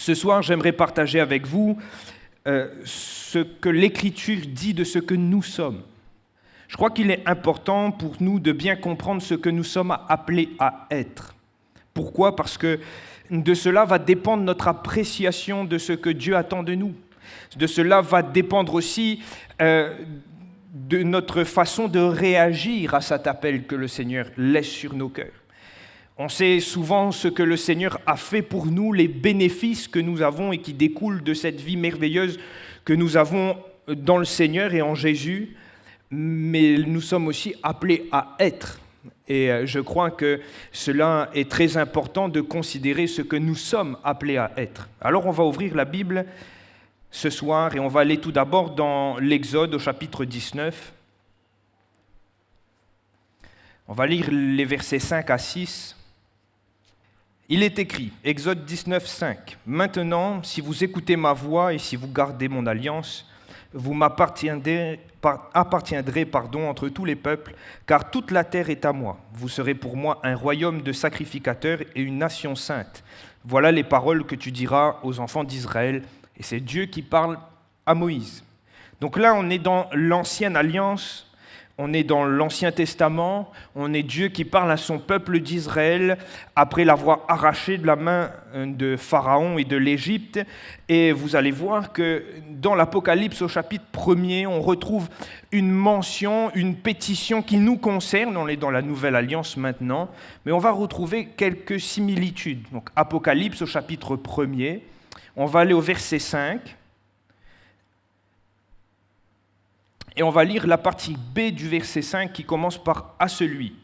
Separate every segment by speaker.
Speaker 1: Ce soir, j'aimerais partager avec vous ce que l'Écriture dit de ce que nous sommes. Je crois qu'il est important pour nous de bien comprendre ce que nous sommes appelés à être. Pourquoi ? Parce que de cela va dépendre notre appréciation de ce que Dieu attend de nous. De cela va dépendre aussi de notre façon de réagir à cet appel que le Seigneur laisse sur nos cœurs. On sait souvent ce que le Seigneur a fait pour nous, les bénéfices que nous avons et qui découlent de cette vie merveilleuse que nous avons dans le Seigneur et en Jésus, mais nous sommes aussi appelés à être. Et je crois que cela est très important de considérer ce que nous sommes appelés à être. Alors on va ouvrir la Bible ce soir et on va aller tout d'abord dans l'Exode au chapitre 19. On va lire les versets 5 à 6. Il est écrit, Exode 19, 5, « Maintenant, si vous écoutez ma voix et si vous gardez mon alliance, vous m'appartiendrez entre tous les peuples, car toute la terre est à moi. Vous serez pour moi un royaume de sacrificateurs et une nation sainte. Voilà les paroles que tu diras aux enfants d'Israël. » Et c'est Dieu qui parle à Moïse. Donc là, on est dans l'ancienne alliance. On est dans l'Ancien Testament, on est Dieu qui parle à son peuple d'Israël après l'avoir arraché de la main de Pharaon et de l'Égypte. Et vous allez voir que dans l'Apocalypse au chapitre 1er, on retrouve une mention, une pétition qui nous concerne. On est dans la Nouvelle Alliance maintenant, mais on va retrouver quelques similitudes. Donc Apocalypse au chapitre 1er, on va aller au verset 5. Et on va lire la partie B du verset 5 qui commence par « à celui ».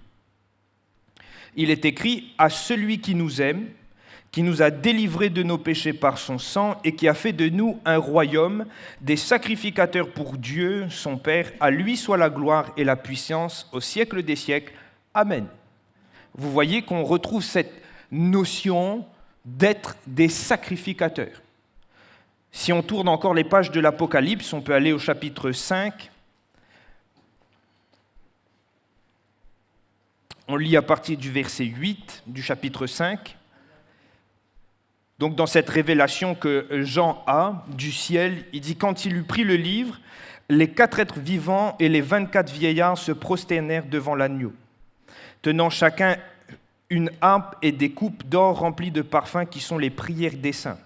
Speaker 1: Il est écrit « à celui qui nous aime, qui nous a délivrés de nos péchés par son sang et qui a fait de nous un royaume, des sacrificateurs pour Dieu, son Père. À lui soit la gloire et la puissance au siècle des siècles. Amen. » Vous voyez qu'on retrouve cette notion d'être des sacrificateurs. Si on tourne encore les pages de l'Apocalypse, on peut aller au chapitre 5. On lit à partir du verset 8 du chapitre 5. Donc dans cette révélation que Jean a du ciel, il dit « Quand il eut pris le livre, les 4 êtres vivants et les 24 vieillards se prosternèrent devant l'agneau, tenant chacun une harpe et des coupes d'or remplies de parfums qui sont les prières des saints.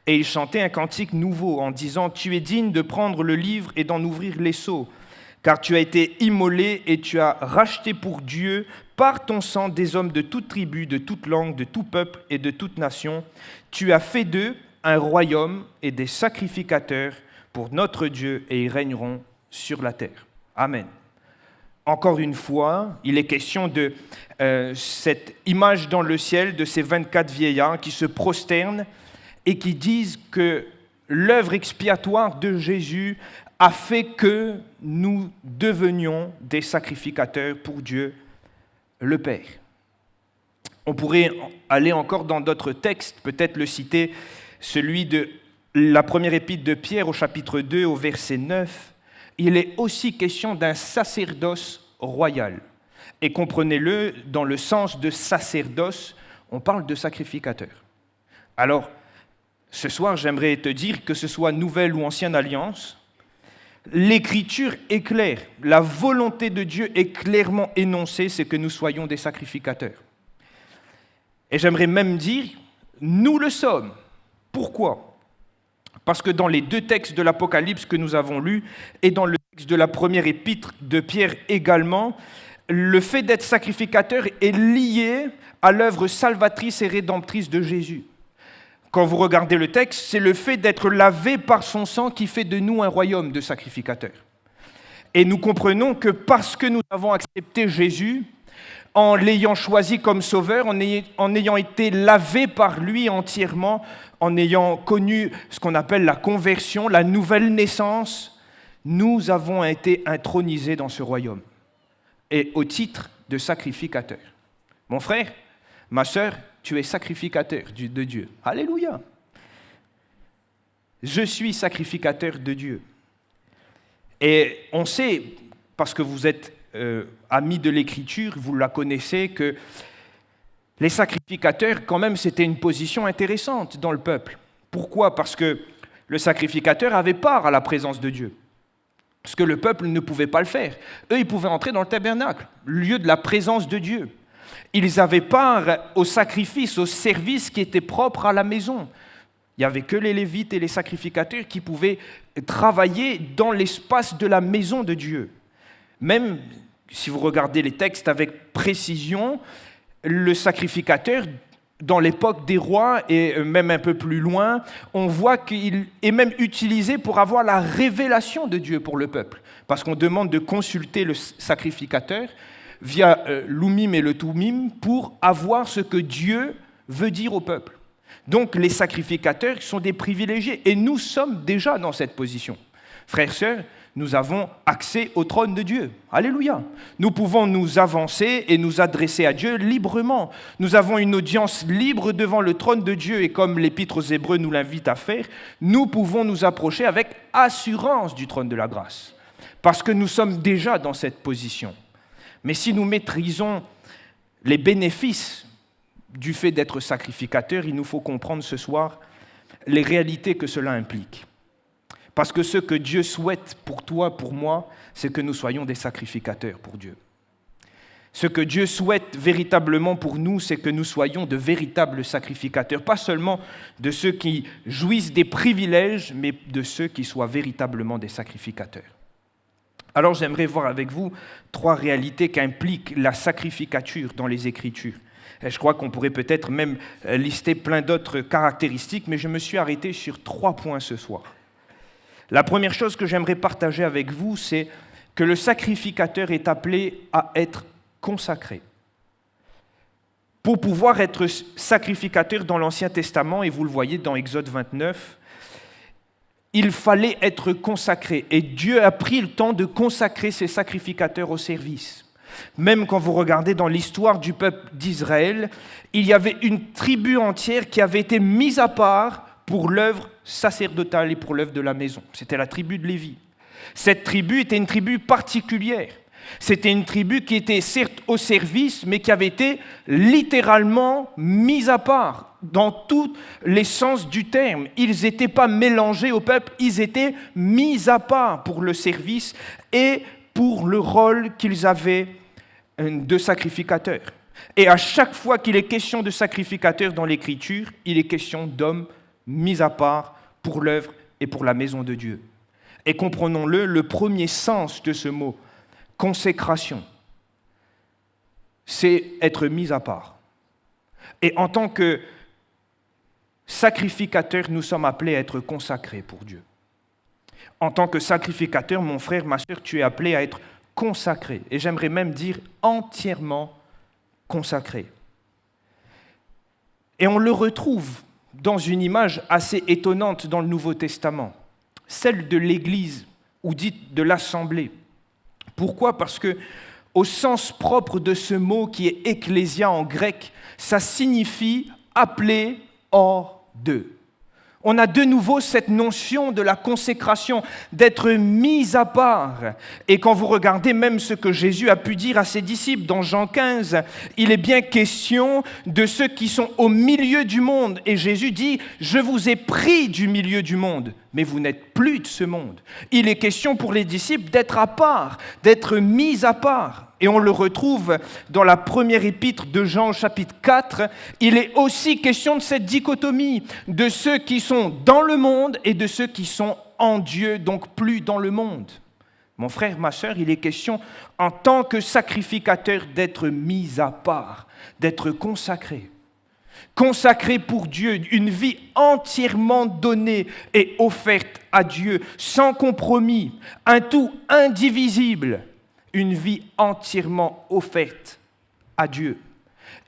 Speaker 1: Et ils chantaient un cantique nouveau en disant « Tu es digne de prendre le livre et d'en ouvrir les sceaux, car tu as été immolé et tu as racheté pour Dieu par ton sang des hommes de toute tribu, de toute langue, de tout peuple et de toute nation. Tu as fait d'eux un royaume et des sacrificateurs pour notre Dieu et ils régneront sur la terre. » Amen. Encore une fois, il est question de cette image dans le ciel de ces 24 vieillards qui se prosternent et qui disent que l'œuvre expiatoire de Jésus a fait que nous devenions des sacrificateurs pour Dieu, le Père. On pourrait aller encore dans d'autres textes, peut-être le citer, celui de la première épître de Pierre au chapitre 2 au verset 9. Il est aussi question d'un sacerdoce royal. Et comprenez-le, dans le sens de sacerdoce, on parle de sacrificateur. Alors, ce soir, j'aimerais te dire que ce soit Nouvelle ou Ancienne Alliance, l'Écriture est claire, la volonté de Dieu est clairement énoncée, c'est que nous soyons des sacrificateurs. Et j'aimerais même dire, nous le sommes. Pourquoi ? Parce que dans les 2 textes de l'Apocalypse que nous avons lus, et dans le texte de la première épître de Pierre également, le fait d'être sacrificateur est lié à l'œuvre salvatrice et rédemptrice de Jésus. Quand vous regardez le texte, c'est le fait d'être lavé par son sang qui fait de nous un royaume de sacrificateurs. Et nous comprenons que parce que nous avons accepté Jésus, en l'ayant choisi comme sauveur, en ayant été lavé par lui entièrement, en ayant connu ce qu'on appelle la conversion, la nouvelle naissance, nous avons été intronisés dans ce royaume. Et au titre de sacrificateur. Mon frère, ma sœur, tu es sacrificateur de Dieu. Alléluia. Je suis sacrificateur de Dieu. Et on sait, parce que vous êtes amis de l'Écriture, vous la connaissez, que les sacrificateurs, quand même, c'était une position intéressante dans le peuple. Pourquoi ? Parce que le sacrificateur avait part à la présence de Dieu. Parce que le peuple ne pouvait pas le faire. Eux, ils pouvaient entrer dans le tabernacle, lieu de la présence de Dieu. Ils avaient part au sacrifice, au service qui était propre à la maison. Il n'y avait que les Lévites et les sacrificateurs qui pouvaient travailler dans l'espace de la maison de Dieu. Même si vous regardez les textes avec précision, le sacrificateur, dans l'époque des rois et même un peu plus loin, on voit qu'il est même utilisé pour avoir la révélation de Dieu pour le peuple. Parce qu'on demande de consulter le sacrificateur via l'Oumim et le Toumim pour avoir ce que Dieu veut dire au peuple. Donc les sacrificateurs sont des privilégiés et nous sommes déjà dans cette position. Frères, sœurs, nous avons accès au trône de Dieu. Alléluia. Nous pouvons nous avancer et nous adresser à Dieu librement. Nous avons une audience libre devant le trône de Dieu et comme l'Épître aux Hébreux nous l'invite à faire, nous pouvons nous approcher avec assurance du trône de la grâce. Parce que nous sommes déjà dans cette position. Mais si nous maîtrisons les bénéfices du fait d'être sacrificateur, il nous faut comprendre ce soir les réalités que cela implique. Parce que ce que Dieu souhaite pour toi, pour moi, c'est que nous soyons des sacrificateurs pour Dieu. Ce que Dieu souhaite véritablement pour nous, c'est que nous soyons de véritables sacrificateurs, pas seulement de ceux qui jouissent des privilèges, mais de ceux qui soient véritablement des sacrificateurs. Alors j'aimerais voir avec vous 3 réalités qu'implique la sacrificature dans les Écritures. Et je crois qu'on pourrait peut-être même lister plein d'autres caractéristiques, mais je me suis arrêté sur 3 points ce soir. La première chose que j'aimerais partager avec vous, c'est que le sacrificateur est appelé à être consacré. Pour pouvoir être sacrificateur dans l'Ancien Testament, et vous le voyez dans Exode 29, il fallait être consacré. Et Dieu a pris le temps de consacrer ses sacrificateurs au service. Même quand vous regardez dans l'histoire du peuple d'Israël, il y avait une tribu entière qui avait été mise à part pour l'œuvre sacerdotale et pour l'œuvre de la maison. C'était la tribu de Lévi. Cette tribu était une tribu particulière. C'était une tribu qui était certes au service, mais qui avait été littéralement mise à part, dans tous les sens du terme. Ils n'étaient pas mélangés au peuple, ils étaient mis à part pour le service et pour le rôle qu'ils avaient de sacrificateurs. Et à chaque fois qu'il est question de sacrificateurs dans l'Écriture, il est question d'hommes mis à part pour l'œuvre et pour la maison de Dieu. Et comprenons-le, le premier sens de ce mot, consécration, c'est être mis à part. Et en tant que sacrificateurs, nous sommes appelés à être consacrés pour Dieu. En tant que sacrificateur, mon frère, ma sœur, tu es appelé à être consacré. Et j'aimerais même dire entièrement consacré. Et on le retrouve dans une image assez étonnante dans le Nouveau Testament, celle de l'Église, ou dite de l'Assemblée. Pourquoi ? Parce que, au sens propre de ce mot qui est ecclésia en grec, ça signifie appelé hors d'eux. On a de nouveau cette notion de la consécration, d'être mis à part. Et quand vous regardez même ce que Jésus a pu dire à ses disciples dans Jean 15, il est bien question de ceux qui sont au milieu du monde. Et Jésus dit, je vous ai pris du milieu du monde, mais vous n'êtes plus de ce monde. Il est question pour les disciples d'être à part, d'être mis à part. Et on le retrouve dans la première épître de Jean, chapitre 4. Il est aussi question de cette dichotomie, de ceux qui sont dans le monde et de ceux qui sont en Dieu, donc plus dans le monde. Mon frère, ma sœur, il est question, en tant que sacrificateur, d'être mis à part, d'être consacré. Consacré pour Dieu, une vie entièrement donnée et offerte à Dieu, sans compromis, un tout indivisible. Une vie entièrement offerte à Dieu.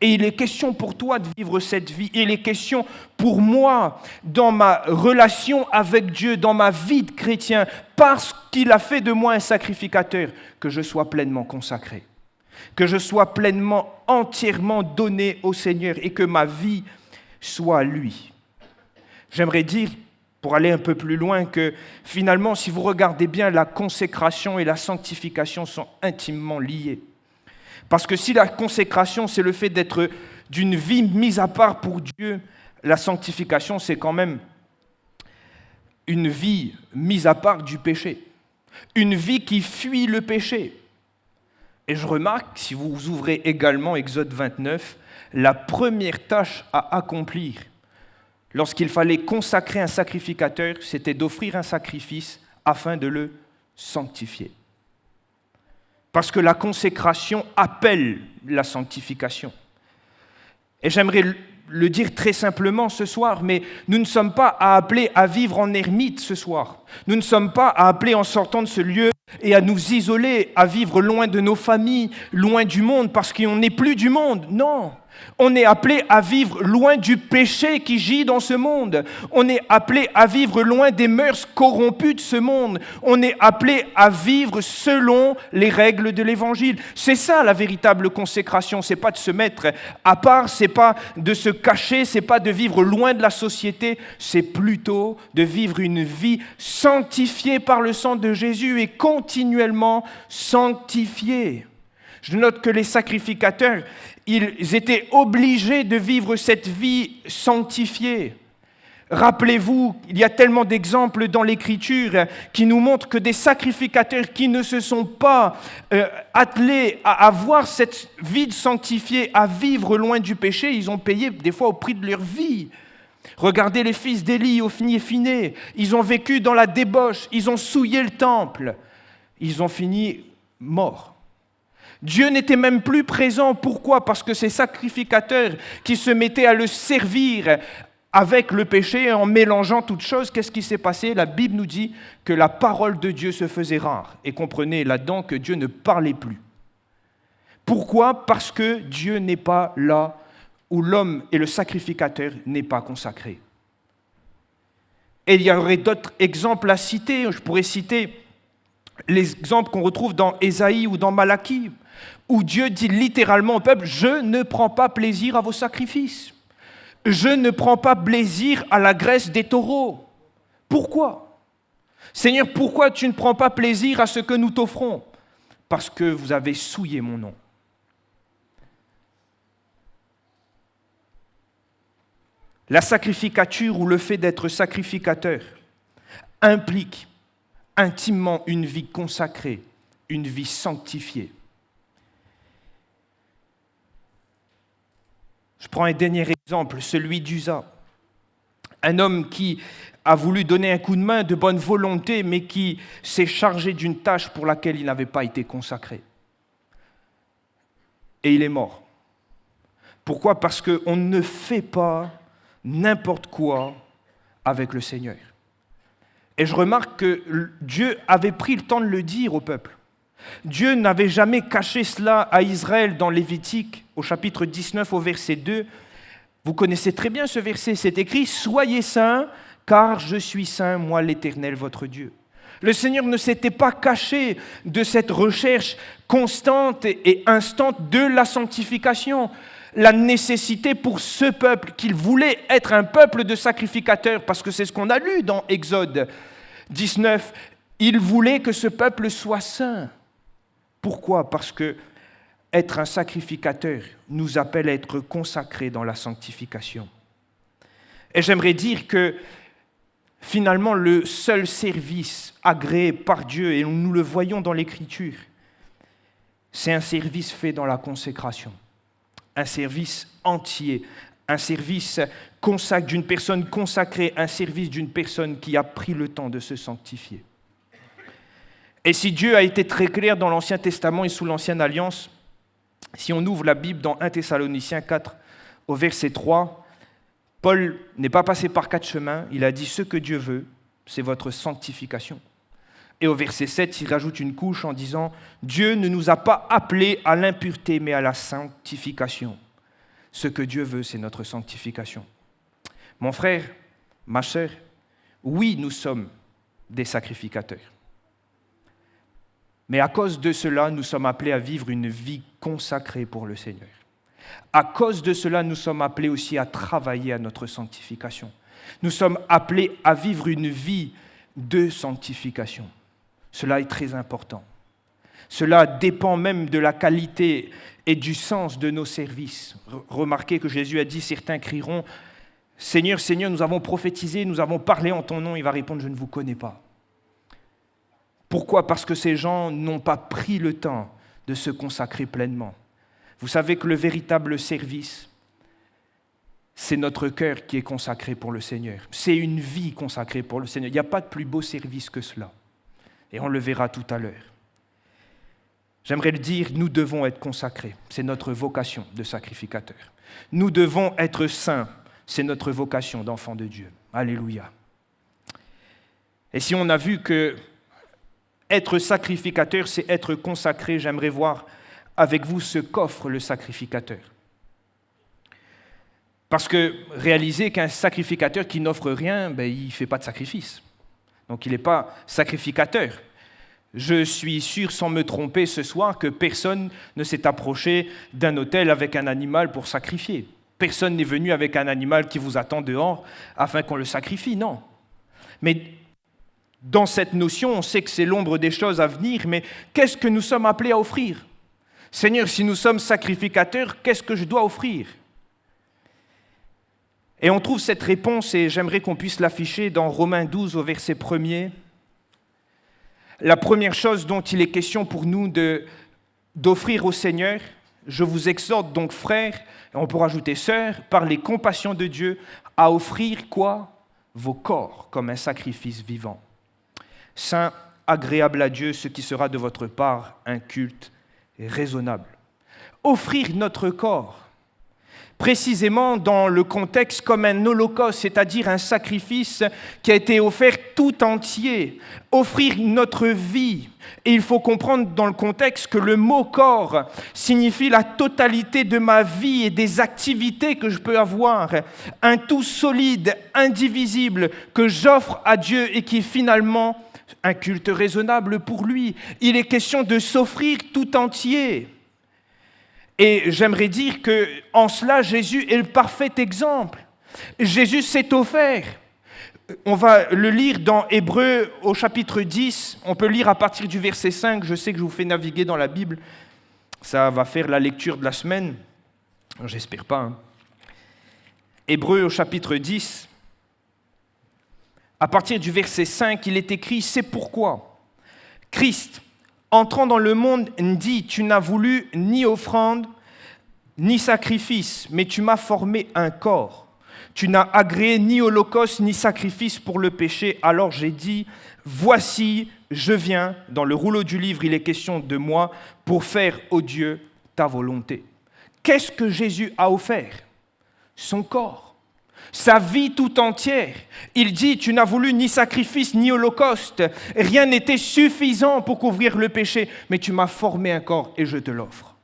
Speaker 1: Et il est question pour toi de vivre cette vie. Il est question pour moi, dans ma relation avec Dieu, dans ma vie de chrétien, parce qu'il a fait de moi un sacrificateur, que je sois pleinement consacré, que je sois pleinement, entièrement donné au Seigneur et que ma vie soit à lui. J'aimerais dire, pour aller un peu plus loin, que finalement, si vous regardez bien, la consécration et la sanctification sont intimement liées. Parce que si la consécration, c'est le fait d'être d'une vie mise à part pour Dieu, la sanctification, c'est quand même une vie mise à part du péché, une vie qui fuit le péché. Et je remarque, si vous ouvrez également Exode 29, la première tâche à accomplir lorsqu'il fallait consacrer un sacrificateur, c'était d'offrir un sacrifice afin de le sanctifier. Parce que la consécration appelle la sanctification. Et j'aimerais le dire très simplement ce soir, mais nous ne sommes pas appelés à vivre en ermite ce soir. Nous ne sommes pas appelés en sortant de ce lieu et à nous isoler, à vivre loin de nos familles, loin du monde, parce qu'on n'est plus du monde. Non, on est appelé à vivre loin du péché qui gît dans ce monde. On est appelé à vivre loin des mœurs corrompues de ce monde. On est appelé à vivre selon les règles de l'Évangile. C'est ça la véritable consécration. C'est pas de se mettre à part, c'est pas de se cacher, c'est pas de vivre loin de la société, c'est plutôt de vivre une vie sanctifiée par le sang de Jésus et continuellement sanctifiée. Je note que les sacrificateurs, ils étaient obligés de vivre cette vie sanctifiée. Rappelez-vous, il y a tellement d'exemples dans l'Écriture qui nous montrent que des sacrificateurs qui ne se sont pas attelés à avoir cette vie sanctifiée, à vivre loin du péché, ils ont payé des fois au prix de leur vie. Regardez les fils d'Élie, Hophni et Phinées, ils ont vécu dans la débauche, ils ont souillé le temple, ils ont fini morts. Dieu n'était même plus présent. Pourquoi ? Parce que ces sacrificateurs qui se mettaient à le servir avec le péché, en mélangeant toutes choses, qu'est-ce qui s'est passé ? La Bible nous dit que la parole de Dieu se faisait rare. Et comprenez là-dedans que Dieu ne parlait plus. Pourquoi ? Parce que Dieu n'est pas là où l'homme et le sacrificateur n'est pas consacré. Et il y aurait d'autres exemples à citer. Je pourrais citer les exemples qu'on retrouve dans Ésaïe ou dans Malachie, où Dieu dit littéralement au peuple « Je ne prends pas plaisir à vos sacrifices. Je ne prends pas plaisir à la graisse des taureaux. » Pourquoi ? Seigneur, pourquoi tu ne prends pas plaisir à ce que nous t'offrons ? Parce que vous avez souillé mon nom. La sacrificature ou le fait d'être sacrificateur implique intimement une vie consacrée, une vie sanctifiée. Je prends un dernier exemple, celui d'Uza. Un homme qui a voulu donner un coup de main de bonne volonté, mais qui s'est chargé d'une tâche pour laquelle il n'avait pas été consacré. Et il est mort. Pourquoi ? Parce qu'on ne fait pas n'importe quoi avec le Seigneur. Et je remarque que Dieu avait pris le temps de le dire au peuple. Dieu n'avait jamais caché cela à Israël dans Lévitique, au chapitre 19, au verset 2. Vous connaissez très bien ce verset, c'est écrit « Soyez saints, car je suis saint, moi l'Éternel, votre Dieu ». Le Seigneur ne s'était pas caché de cette recherche constante et instante de la sanctification. La nécessité pour ce peuple, qu'il voulait être un peuple de sacrificateurs, parce que c'est ce qu'on a lu dans Exode 19, il voulait que ce peuple soit saint. Pourquoi ? Parce que être un sacrificateur nous appelle à être consacrés dans la sanctification. Et j'aimerais dire que finalement, le seul service agréé par Dieu, et nous le voyons dans l'Écriture, c'est un service fait dans la consécration. Un service entier, un service d'une personne consacrée, un service d'une personne qui a pris le temps de se sanctifier. Et si Dieu a été très clair dans l'Ancien Testament et sous l'Ancienne Alliance, si on ouvre la Bible dans 1 Thessaloniciens 4, au verset 3, Paul n'est pas passé par 4 chemins, il a dit « Ce que Dieu veut, c'est votre sanctification ». Et au verset 7, il rajoute une couche en disant « Dieu ne nous a pas appelés à l'impureté, mais à la sanctification. Ce que Dieu veut, c'est notre sanctification. » Mon frère, ma sœur, oui, nous sommes des sacrificateurs. Mais à cause de cela, nous sommes appelés à vivre une vie consacrée pour le Seigneur. À cause de cela, nous sommes appelés aussi à travailler à notre sanctification. Nous sommes appelés à vivre une vie de sanctification. Cela est très important. Cela dépend même de la qualité et du sens de nos services. Remarquez que Jésus a dit « Certains crieront, Seigneur, Seigneur, nous avons prophétisé, nous avons parlé en ton nom, il va répondre, je ne vous connais pas. Pourquoi ? Parce que ces gens n'ont pas pris le temps de se consacrer pleinement. Vous savez que le véritable service, c'est notre cœur qui est consacré pour le Seigneur. C'est une vie consacrée pour le Seigneur. Il n'y a pas de plus beau service que cela. Et on le verra tout à l'heure. J'aimerais le dire, nous devons être consacrés. C'est notre vocation de sacrificateur. Nous devons être saints. C'est notre vocation d'enfant de Dieu. Alléluia. Et si on a vu que être sacrificateur, c'est être consacré, j'aimerais voir avec vous ce qu'offre le sacrificateur. Parce que réalisez qu'un sacrificateur qui n'offre rien, il ne fait pas de sacrifice. Donc il n'est pas sacrificateur. Je suis sûr, sans me tromper ce soir, que personne ne s'est approché d'un autel avec un animal pour sacrifier. Personne n'est venu avec un animal qui vous attend dehors afin qu'on le sacrifie, non. Mais dans cette notion, on sait que c'est l'ombre des choses à venir, mais qu'est-ce que nous sommes appelés à offrir ? Seigneur, si nous sommes sacrificateurs, qu'est-ce que je dois offrir ? Et on trouve cette réponse, et j'aimerais qu'on puisse l'afficher dans Romains 12 au verset 1er. La première chose dont il est question pour nous d'offrir au Seigneur, je vous exhorte donc, frères, et on peut rajouter sœurs, par les compassions de Dieu, à offrir quoi ? Vos corps comme un sacrifice vivant. Saint, agréable à Dieu, ce qui sera de votre part un culte raisonnable. Offrir notre corps, précisément dans le contexte comme un holocauste, c'est-à-dire un sacrifice qui a été offert tout entier. Offrir notre vie. Et il faut comprendre dans le contexte que le mot corps signifie la totalité de ma vie et des activités que je peux avoir. Un tout solide, indivisible, que j'offre à Dieu et qui est finalement un culte raisonnable pour lui. Il est question de s'offrir tout entier. Et j'aimerais dire qu'en cela, Jésus est le parfait exemple. Jésus s'est offert. On va le lire dans Hébreux au chapitre 10. On peut lire à partir du verset 5. Je sais que je vous fais naviguer dans la Bible. Ça va faire la lecture de la semaine. J'espère pas. Hébreux au chapitre 10. À partir du verset 5, il est écrit « C'est pourquoi Christ, entrant dans le monde, dit « Tu n'as voulu ni offrande, ni sacrifice, mais tu m'as formé un corps. Tu n'as agréé ni holocauste, ni sacrifice pour le péché. Alors j'ai dit « Voici, je viens. » Dans le rouleau du livre, il est question de moi pour faire, ô Dieu, ta volonté. Qu'est-ce que Jésus a offert ? Son corps. Sa vie tout entière. Il dit, tu n'as voulu ni sacrifice, ni holocauste. Rien n'était suffisant pour couvrir le péché, mais tu m'as formé un corps et je te l'offre.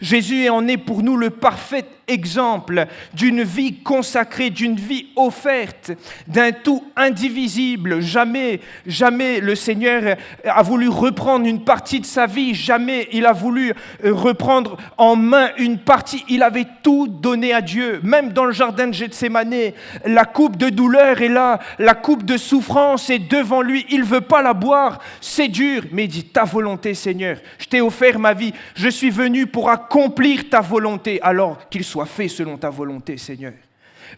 Speaker 1: Jésus en est pour nous le parfait exemple d'une vie consacrée, d'une vie offerte, d'un tout indivisible. Jamais le Seigneur a voulu reprendre une partie de sa vie, jamais il a voulu reprendre en main une partie. Il avait tout donné à Dieu. Même dans le jardin de Gethsémanée, la coupe de douleur est là, la coupe de souffrance est devant lui. Il ne veut pas la boire, c'est dur, mais il dit, ta volonté Seigneur, je t'ai offert ma vie, je suis venu pour accomplir ta volonté, alors qu'il soit fait selon ta volonté, Seigneur.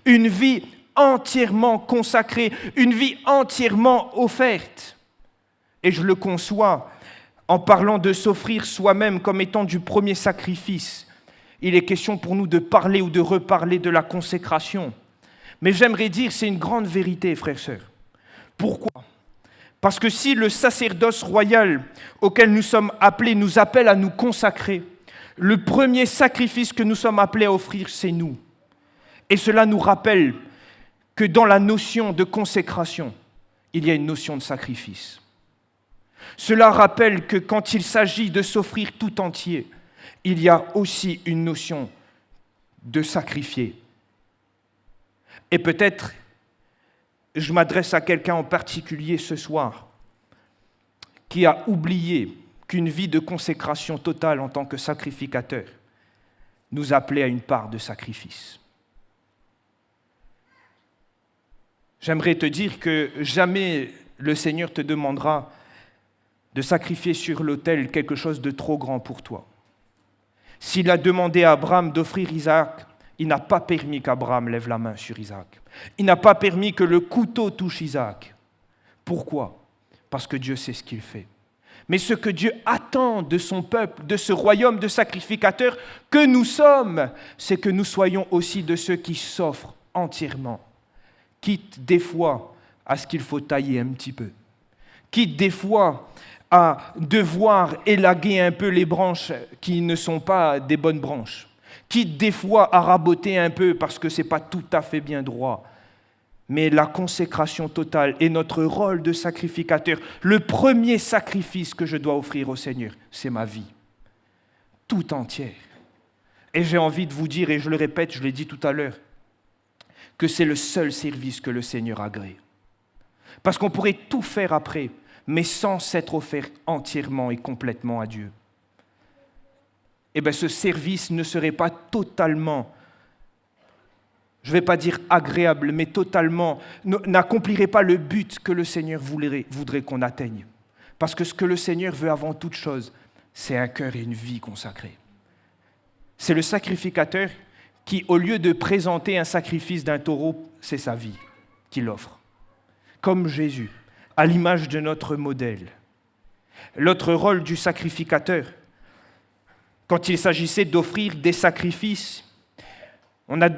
Speaker 1: Une vie entièrement consacrée, une vie entièrement offerte. Et je le conçois en parlant de s'offrir soi-même comme étant du premier sacrifice. Il est question pour nous de parler ou de reparler de la consécration. Mais j'aimerais dire, c'est une grande vérité, frères et sœurs. Pourquoi ? Parce que si le sacerdoce royal auquel nous sommes appelés nous appelle à nous consacrer, le premier sacrifice que nous sommes appelés à offrir, c'est nous. Et cela nous rappelle que dans la notion de consécration, il y a une notion de sacrifice. Cela rappelle que quand il s'agit de s'offrir tout entier, il y a aussi une notion de sacrifier. Et peut-être, je m'adresse à quelqu'un en particulier ce soir, qui a oublié qu'une vie de consécration totale en tant que sacrificateur nous appelait à une part de sacrifice. J'aimerais te dire que jamais le Seigneur te demandera de sacrifier sur l'autel quelque chose de trop grand pour toi. S'il a demandé à Abraham d'offrir Isaac, il n'a pas permis qu'Abraham lève la main sur Isaac. Il n'a pas permis que le couteau touche Isaac. Pourquoi ? Parce que Dieu sait ce qu'il fait. Mais ce que Dieu attend de son peuple, de ce royaume de sacrificateurs que nous sommes, c'est que nous soyons aussi de ceux qui s'offrent entièrement, quitte des fois à ce qu'il faut tailler un petit peu, quitte des fois à devoir élaguer un peu les branches qui ne sont pas des bonnes branches, quitte des fois à raboter un peu parce que ce n'est pas tout à fait bien droit. Mais la consécration totale est notre rôle de sacrificateur. Le premier sacrifice que je dois offrir au Seigneur, c'est ma vie, tout entière. Et j'ai envie de vous dire, et je le répète, je l'ai dit tout à l'heure, que c'est le seul service que le Seigneur agrée. Parce qu'on pourrait tout faire après, mais sans s'être offert entièrement et complètement à Dieu. Eh bien, ce service ne serait pas totalement, je ne vais pas dire agréable, mais totalement, n'accomplirait pas le but que le Seigneur voudrait qu'on atteigne. Parce que ce que le Seigneur veut avant toute chose, c'est un cœur et une vie consacrés. C'est le sacrificateur qui, au lieu de présenter un sacrifice d'un taureau, c'est sa vie qu'il offre. Comme Jésus, à l'image de notre modèle. L'autre rôle du sacrificateur, quand il s'agissait d'offrir des sacrifices, on a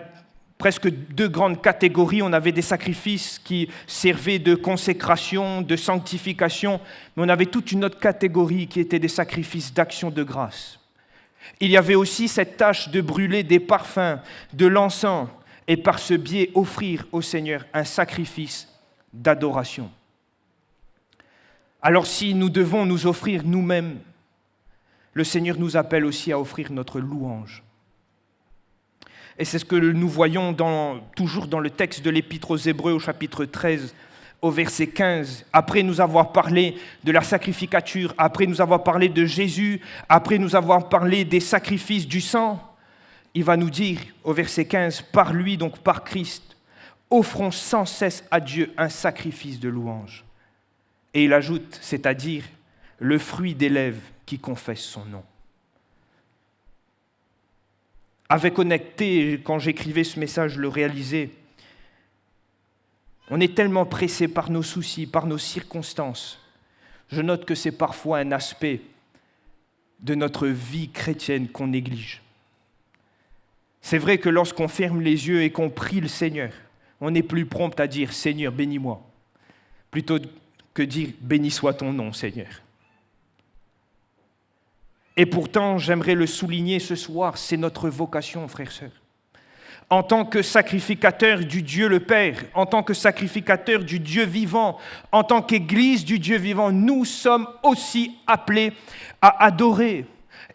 Speaker 1: presque deux grandes catégories. On avait des sacrifices qui servaient de consécration, de sanctification, mais on avait toute une autre catégorie qui était des sacrifices d'action de grâce. Il y avait aussi cette tâche de brûler des parfums, de l'encens, et par ce biais offrir au Seigneur un sacrifice d'adoration. Alors si nous devons nous offrir nous-mêmes, le Seigneur nous appelle aussi à offrir notre louange. Et c'est ce que nous voyons toujours dans le texte de l'Épître aux Hébreux au chapitre 13, au verset 15. Après nous avoir parlé de la sacrificature, après nous avoir parlé de Jésus, après nous avoir parlé des sacrifices du sang, il va nous dire au verset 15, « Par lui, donc par Christ, offrons sans cesse à Dieu un sacrifice de louange. » Et il ajoute, c'est-à-dire le fruit des lèvres qui confessent son nom. Avec honnêteté, quand j'écrivais ce message, je le réalisais. On est tellement pressé par nos soucis, par nos circonstances. Je note que c'est parfois un aspect de notre vie chrétienne qu'on néglige. C'est vrai que lorsqu'on ferme les yeux et qu'on prie le Seigneur, on est plus prompt à dire « Seigneur, bénis-moi » plutôt que dire « Béni soit ton nom, Seigneur ». Et pourtant, j'aimerais le souligner ce soir, c'est notre vocation, frères et sœurs. En tant que sacrificateur du Dieu le Père, en tant que sacrificateur du Dieu vivant, en tant qu'Église du Dieu vivant, nous sommes aussi appelés à adorer.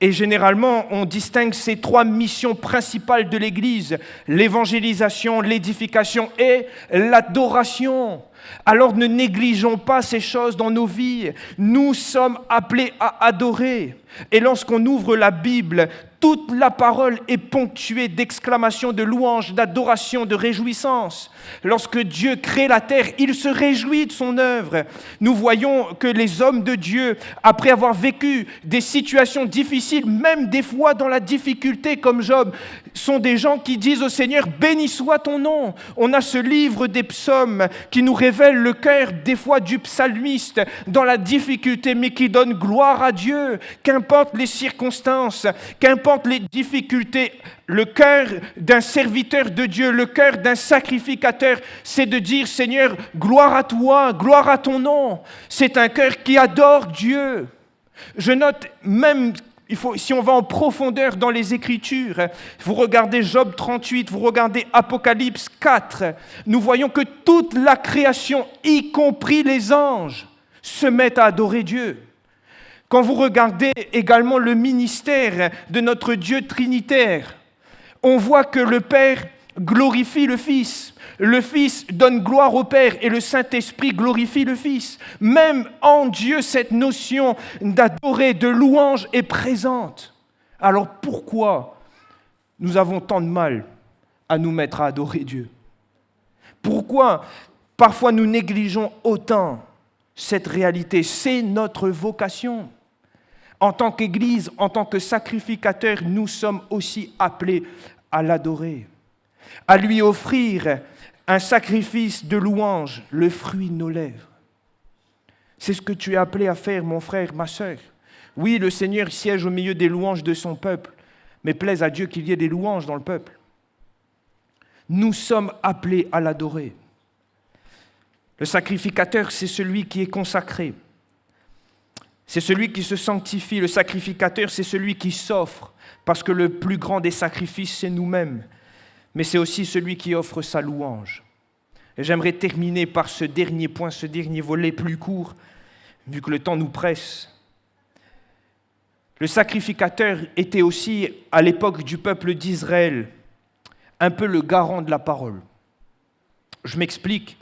Speaker 1: Et généralement, on distingue ces trois missions principales de l'Église, l'évangélisation, l'édification et l'adoration. Alors ne négligeons pas ces choses dans nos vies. Nous sommes appelés à adorer. Et lorsqu'on ouvre la Bible, toute la parole est ponctuée d'exclamations de louanges, d'adoration, de réjouissance. Lorsque Dieu crée la terre, il se réjouit de son œuvre. Nous voyons que les hommes de Dieu, après avoir vécu des situations difficiles, même des fois dans la difficulté comme Job, sont des gens qui disent au Seigneur « Béni soit ton nom ». On a ce livre des psaumes qui nous révèle le cœur des fois du psalmiste dans la difficulté, mais qui donne gloire à Dieu. Qu'importe les circonstances, qu'importe les difficultés, le cœur d'un serviteur de Dieu, le cœur d'un sacrificateur, c'est de dire « Seigneur, gloire à toi, gloire à ton nom ». C'est un cœur qui adore Dieu. Je note même, si on va en profondeur dans les Écritures, vous regardez Job 38, vous regardez Apocalypse 4, nous voyons que toute la création, y compris les anges, se mettent à adorer Dieu. Quand vous regardez également le ministère de notre Dieu trinitaire, on voit que le Père glorifie le Fils donne gloire au Père et le Saint-Esprit glorifie le Fils. Même en Dieu, cette notion d'adorer, de louange est présente. Alors pourquoi nous avons tant de mal à nous mettre à adorer Dieu ? Pourquoi parfois nous négligeons autant cette réalité ? C'est notre vocation. En tant qu'Église, en tant que sacrificateurs, nous sommes aussi appelés à l'adorer, à lui offrir un sacrifice de louange, le fruit de nos lèvres. C'est ce que tu es appelé à faire, mon frère, ma sœur. Oui, le Seigneur siège au milieu des louanges de son peuple, mais plaise à Dieu qu'il y ait des louanges dans le peuple. Nous sommes appelés à l'adorer. Le sacrificateur, c'est celui qui est consacré. C'est celui qui se sanctifie. Le sacrificateur, c'est celui qui s'offre, parce que le plus grand des sacrifices, c'est nous-mêmes. Mais c'est aussi celui qui offre sa louange. Et j'aimerais terminer par ce dernier point, ce dernier volet plus court, vu que le temps nous presse. Le sacrificateur était aussi, à l'époque du peuple d'Israël, un peu le garant de la parole. Je m'explique.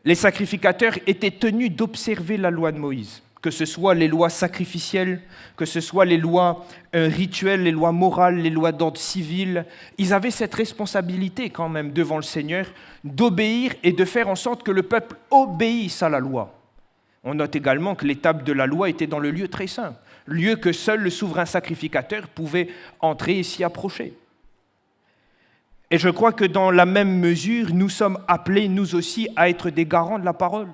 Speaker 1: Les sacrificateurs étaient tenus d'observer la loi de Moïse, que ce soit les lois sacrificielles, que ce soit les lois rituelles, les lois morales, les lois d'ordre civil. Ils avaient cette responsabilité quand même devant le Seigneur d'obéir et de faire en sorte que le peuple obéisse à la loi. On note également que l'étape de la loi était dans le lieu très saint, lieu que seul le souverain sacrificateur pouvait entrer et s'y approcher. Et je crois que dans la même mesure, nous sommes appelés, nous aussi, à être des garants de la parole.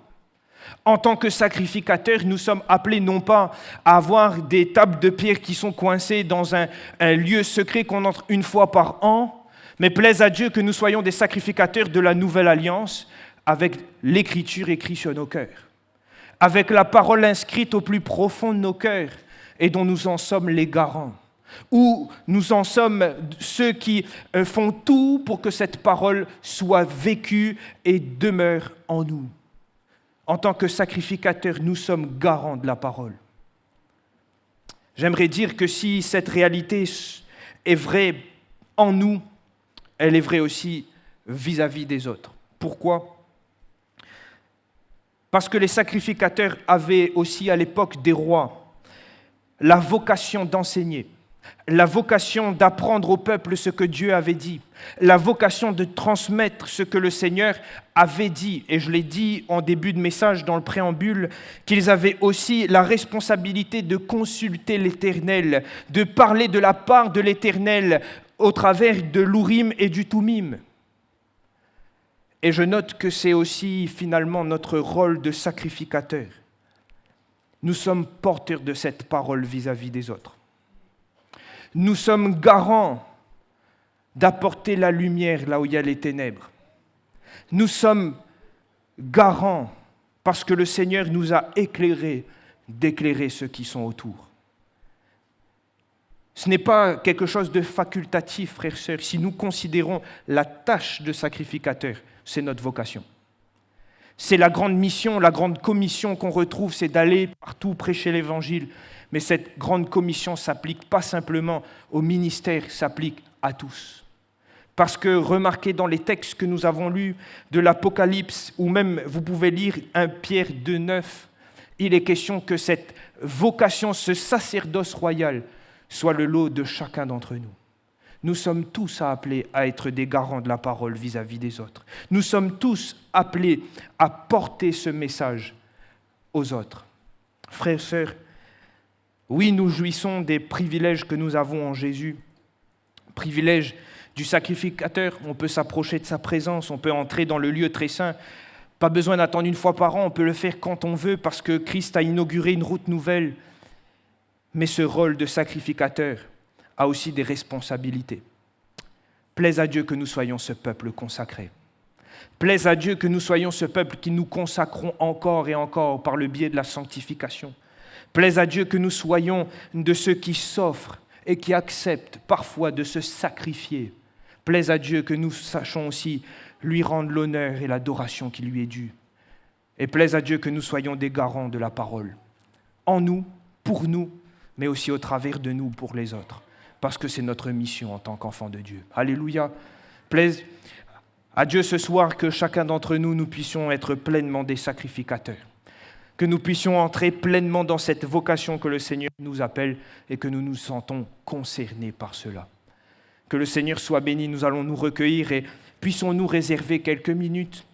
Speaker 1: En tant que sacrificateurs, nous sommes appelés non pas à avoir des tables de pierre qui sont coincées dans un lieu secret qu'on entre une fois par an, mais plaise à Dieu que nous soyons des sacrificateurs de la nouvelle alliance avec l'Écriture écrite sur nos cœurs, avec la parole inscrite au plus profond de nos cœurs et dont nous en sommes les garants. Où nous en sommes ceux qui font tout pour que cette parole soit vécue et demeure en nous. En tant que sacrificateurs, nous sommes garants de la parole. J'aimerais dire que si cette réalité est vraie en nous, elle est vraie aussi vis-à-vis des autres. Pourquoi ? Parce que les sacrificateurs avaient aussi à l'époque des rois la vocation d'enseigner, la vocation d'apprendre au peuple ce que Dieu avait dit, la vocation de transmettre ce que le Seigneur avait dit. Et je l'ai dit en début de message dans le préambule, qu'ils avaient aussi la responsabilité de consulter l'Éternel, de parler de la part de l'Éternel au travers de l'Urim et du Thummim. Et je note que c'est aussi finalement notre rôle de sacrificateur. Nous sommes porteurs de cette parole vis-à-vis des autres. Nous sommes garants d'apporter la lumière là où il y a les ténèbres. Nous sommes garants, parce que le Seigneur nous a éclairés, d'éclairer ceux qui sont autour. Ce n'est pas quelque chose de facultatif, frères et sœurs. Si nous considérons la tâche de sacrificateur, c'est notre vocation. C'est la grande mission, la grande commission qu'on retrouve, c'est d'aller partout prêcher l'Évangile. Mais cette grande commission ne s'applique pas simplement au ministère, s'applique à tous. Parce que remarquez dans les textes que nous avons lus de l'Apocalypse, ou même vous pouvez lire 1 Pierre 2,9, il est question que cette vocation, ce sacerdoce royal, soit le lot de chacun d'entre nous. Nous sommes tous appelés à être des garants de la parole vis-à-vis des autres. Nous sommes tous appelés à porter ce message aux autres. Frères et sœurs, oui, nous jouissons des privilèges que nous avons en Jésus. Privilège du sacrificateur, on peut s'approcher de sa présence, on peut entrer dans le lieu très saint. Pas besoin d'attendre une fois par an, on peut le faire quand on veut parce que Christ a inauguré une route nouvelle. Mais ce rôle de sacrificateur a aussi des responsabilités. Plaise à Dieu que nous soyons ce peuple consacré. Plaise à Dieu que nous soyons ce peuple qui nous consacrons encore et encore par le biais de la sanctification. Plaise à Dieu que nous soyons de ceux qui s'offrent et qui acceptent parfois de se sacrifier. Plaise à Dieu que nous sachions aussi lui rendre l'honneur et l'adoration qui lui est due. Et plaise à Dieu que nous soyons des garants de la parole. En nous, pour nous, mais aussi au travers de nous pour les autres. Parce que c'est notre mission en tant qu'enfants de Dieu. Alléluia. Plaise à Dieu ce soir que chacun d'entre nous, nous puissions être pleinement des sacrificateurs. Que nous puissions entrer pleinement dans cette vocation que le Seigneur nous appelle et que nous nous sentons concernés par cela. Que le Seigneur soit béni, nous allons nous recueillir et puissions-nous réserver quelques minutes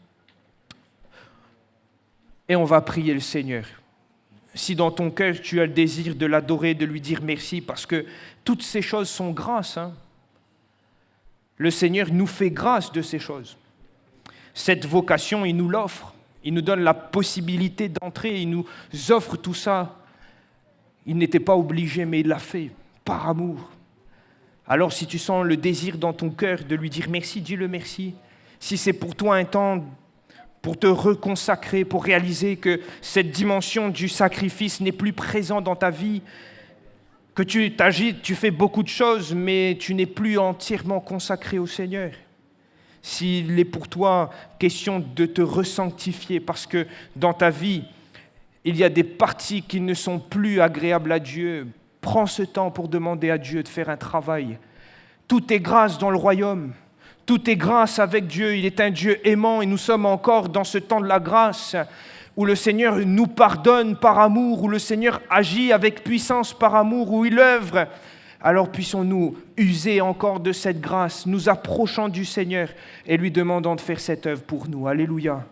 Speaker 1: et on va prier le Seigneur. Si dans ton cœur tu as le désir de l'adorer, de lui dire merci, parce que toutes ces choses sont grâce. Le Seigneur nous fait grâce de ces choses. Cette vocation, il nous l'offre. Il nous donne la possibilité d'entrer. Il nous offre tout ça. Il n'était pas obligé, mais il l'a fait par amour. Alors si tu sens le désir dans ton cœur de lui dire merci, dis-le merci. Si c'est pour toi un temps pour te reconsacrer, pour réaliser que cette dimension du sacrifice n'est plus présente dans ta vie, que tu t'agites, tu fais beaucoup de choses, mais tu n'es plus entièrement consacré au Seigneur. S'il est pour toi question de te resanctifier, parce que dans ta vie, il y a des parties qui ne sont plus agréables à Dieu, prends ce temps pour demander à Dieu de faire un travail. Tout est grâce dans le royaume. Tout est grâce avec Dieu. Il est un Dieu aimant et nous sommes encore dans ce temps de la grâce où le Seigneur nous pardonne par amour, où le Seigneur agit avec puissance par amour, où il œuvre. Alors puissons-nous user encore de cette grâce, nous approchant du Seigneur et lui demandant de faire cette œuvre pour nous. Alléluia.